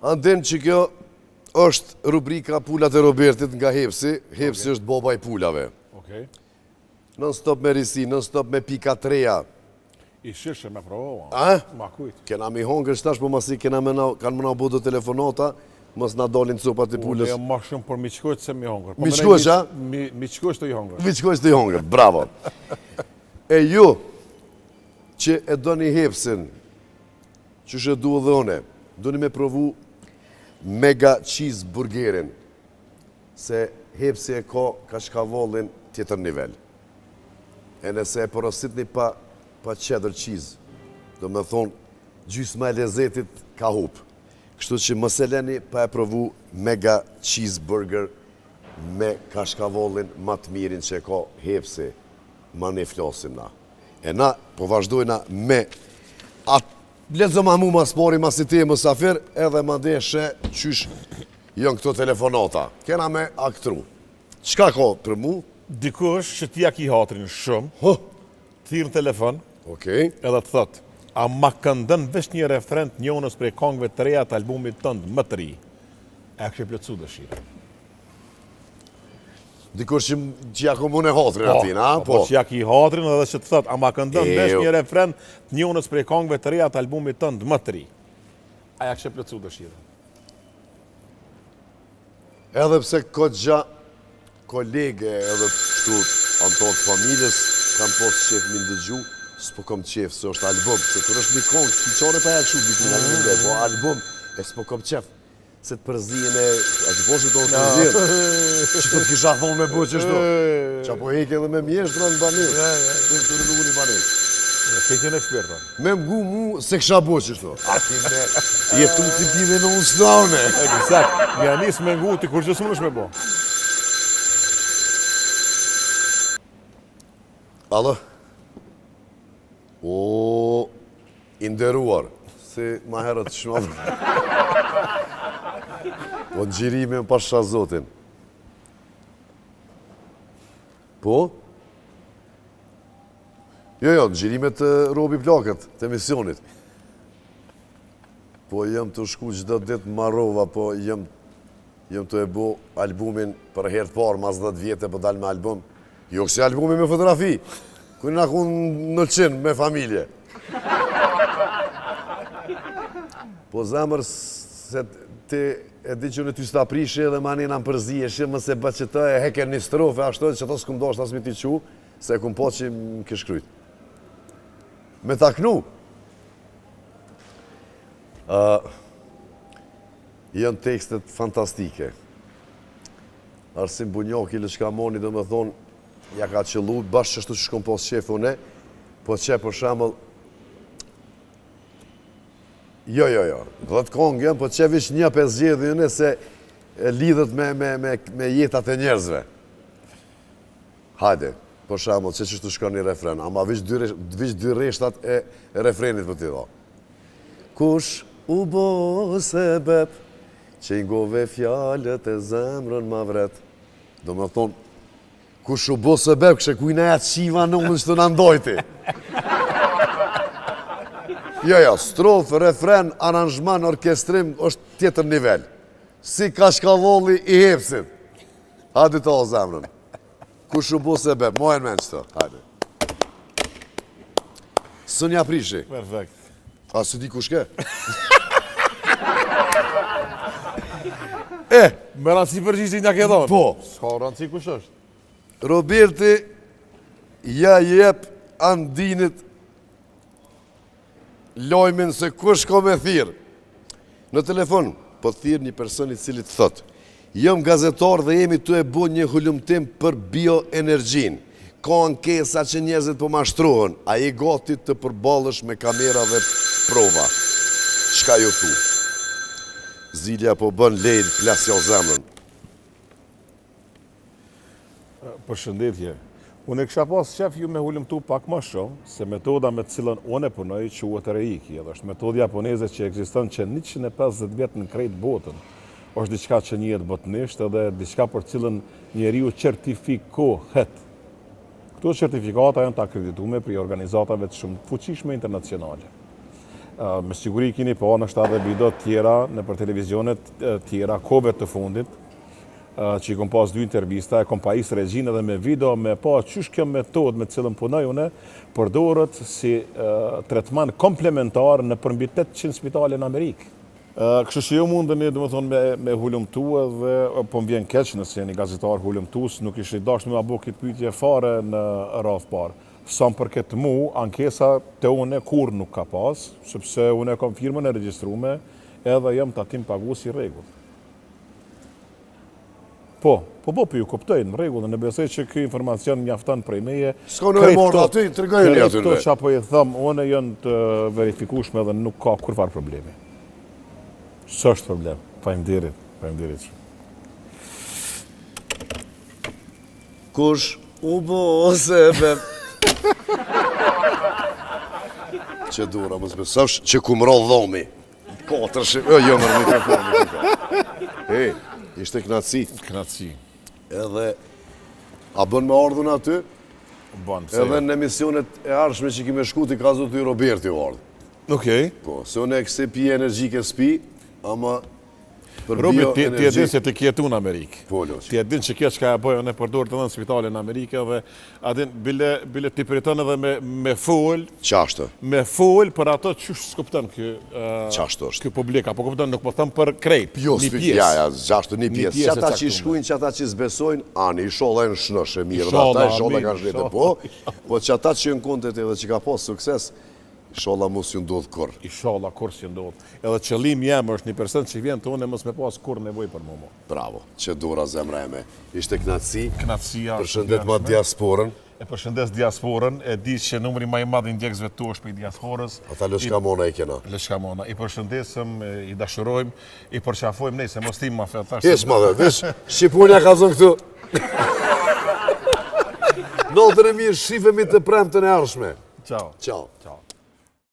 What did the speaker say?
Anden që kjo është rubrika Pulat e Robertit nga Hepsi. Hepsi është baba i pulave. Non stop me risi, non stop me pika treja. I shishë me provo, ma kujt. Kena mi hongër shtash, po masi kanë mëna bu do telefonata, mos na dolin copat e pulës. Unë jam ma shumë për miqkojt se mi hongër. Miqkojt, a? Miqkojt të i hongër. Miqkojt të i hongër, bravo. E ju, që e do një Hepsin, që shë du dhe one, do një me provu mega cheeseburgerin, se Hepsi e ka shkavollin tjetër nivel. E nëse e porosit një pa cheddar cheese, do me thonë, gjysma e lezetit ka hup. Kështu që mos e leni pa e provu mega cheeseburger me kashkavollin ma të mirin që e ka Hepsi, ma ne flasim na. E na, po vazhdojna me atë, lezo ma mu mas pari, mas i te mësafir, edhe ma deshe qysh jënë këto telefonata. Kena me aktru. Qka ka për mu? Dikush që t'ja ki hatrin shumë, thirë në telefon, edhe të thot, a ma këndën vesh një referent njonës prej kongve të reja të albumit tëndë më të ri, e kështë plëcu dëshirë. Dikush që ja komune hatrin atin, a? Po që ja ki hatrin edhe që të thot, a ma këndën vesh një referent njonës prej kongve të reja të albumit tëndë më të ri, a ja kështë plëcu dëshirë. Edhe pse këtë gja kolege edhe këtu antarë familjes kam posë qef mi ndëgju, s'po kom qef se është album, se kër është një kongë, s'kiqare pa jakë shumë dikun album, po album, e s'po kom qef, se të përzijën e që boshit do të përzijën, që të kisha thonë me bo që shto, që apo heke edhe me mjesht në banes, të rëndu një banes. Keke në eksperta. Me mgu mu se kësha bo që shto, ati me jetu t'i pide në unë slavne. Eksakt, nga njësë me mgu t'i kur që s'më nëshme bo. Alo? O, inderuar, se ma herët shmadhë. Po në gjirime më pasha zotin. Po? Jo, në gjirime të robi plakët, të emisionit. Po jëm të shku gjdo ditë Marova, po jëm të e bo albumin për herë të parë, mas 10 vjetë për dalë me album. Jo kësi albumi me fotografi, kujnë akun në qenë me familje. Po zamër se ti e di që në ty s'ta prishe dhe mani në më përzjeshe, mëse bë që të e heke një strofe, ashtu edhe që to s'kum do është asmi ti qu, se kum po që më këshkryt. Me taknu. Jënë tekstet fantastike. Arsim Bunjoki, Lëshkamoni, dhe me thonë, ja ka qëllu, bashkë qështu që shkom pos qef une, po që për shambull, jo, 10 kongë jënë, po që vish një 5 gjithë jënë se lidhët me jetat e njerëzve. Hajde, për shambull, që qështu shkon një refren, ama vish 2 reshtat e refrenit për t'i dha. Kush u bo sebeb, që i ngove fjalët e zemrën ma vret. Do me thonë, kush u bo sebeb, kështë kujna e qiva në më që të nëndojti. Jo, strofë, refren, aranjman, orkestrim, është tjetër nivel. Si ka shkavolli i Hepsit. Hadi ta o zemrën. Kush u bo sebeb, mojën men qëto, hajde. Sënja Prishi. Perfekt. A, së di kush ke? Me rëndësi përgjishti nga ke dhonë? Po. Ska rëndësi kush është? Roberti ja jep Andinit lojmin se kush ka me thirë. Në telefon, po thirë një person i cili të thotë, jëm gazetar dhe jemi të e bu një hullumtim për bioenergjin. Ka ankesa që njerëzit po mashtrohen, a i gati të përbalësh me kamera dhe prova. Qka ju thu? Zilja po bën lejnë, plasja o zemrën. Përshëndetje. Unë e kësha pas qef ju me hullumtu pak më shumë, se metoda me cilën unë e punoj quhet reiki, edhe është metodë japoneze që ekziston që 150 vjetë në krejt botën. Është diçka që njihet botënisht edhe diçka për cilën njeriu certifikohet. Këto certifikata janë të akreditume për organizatave të shumë fuqishme internacionale. Me siguri keni pa në edhe video tjera në për televizionet tjera kove të fundit, që i kom pas 2 intervista, e kom pa isë regjina dhe me video, me pa qysh kjo metodë me cilën punoj une, përdorët si tretman komplementar në përmbi 800 spitale në Amerikë. Kështu që jo mundeni, me hulumtu edhe, po më vjen keq nëse një gazetar hulumtus, nuk ishte dashur me abo këtë pyetje fare në radhë parë. Sa më përket mu, ankesa të une kur nuk ka pas, sepse une kam firmën e regjistrume edhe jam tatim pagues i rregull. Po ju kuptojnë, në rregull, në besoj që ky informacion mjafton prej meje. S'ka në e morë aty, të regojnë aty. Këto që apo i thëmë, une janë të verifikueshme dhe nuk ka kurfar problemi. S'është problem. Faleminderit. Kush u bo ose be... Që dura, më zbesavsh, që ku më rollë dhomi. 4 jo mërë mikrofon. Ishte knatësi. Knatësi. Edhe, a bën me ardhën aty? Bën, edhe në emisionet e arshme që kime shku t'i ka zotë i Roberti u ardhë. Okej. Po, se unë e këse pi energjike s'pi, ama... Robi, ti e din se ti kjetu në Amerikë. Po, loqë. Ti e din që kjo që ka e bëjë në përdorë të dhe në spitale në Amerikë dhe adin bile ti priton edhe me full. Qashtë. Me full për ato që s'kupton Qashtë është. Kjo publik, apo kupton nuk po thëmë për krejt, një pjesë. Ja, gjashtë një pjesë. Që ata që i shkujnë, që ata që i zbesojnë, ani, i sholla e në shnoshë mirë, dhe ata i sholla ka shlete, po që ata që jënë kontet edhe që ka pas sukses, Inshallah mos ju ndodh kur. Inshallah kur s'ju ndodh. Edhe qëllimi jam është një person që vjen të unë mos me pas kur nevojë për mua. Bravo. Që dora zemra eme. Ishte knatësi. Knatësia. Përshëndet ma diasporën. E përshëndes diasporën, e di që numri më i madh i ndjekësve tu është për diasporës. Ata lëshkamona i kena. Lëshkamona. I përshëndesëm, i dashurojmë, i përqafojmë nejse mos tim ma fetash. Hiç madhe, vesh Shqiponia ka zonë këtu. Notën e mirë, shifemi të premtën e ardhshme. Ciao. Ciao.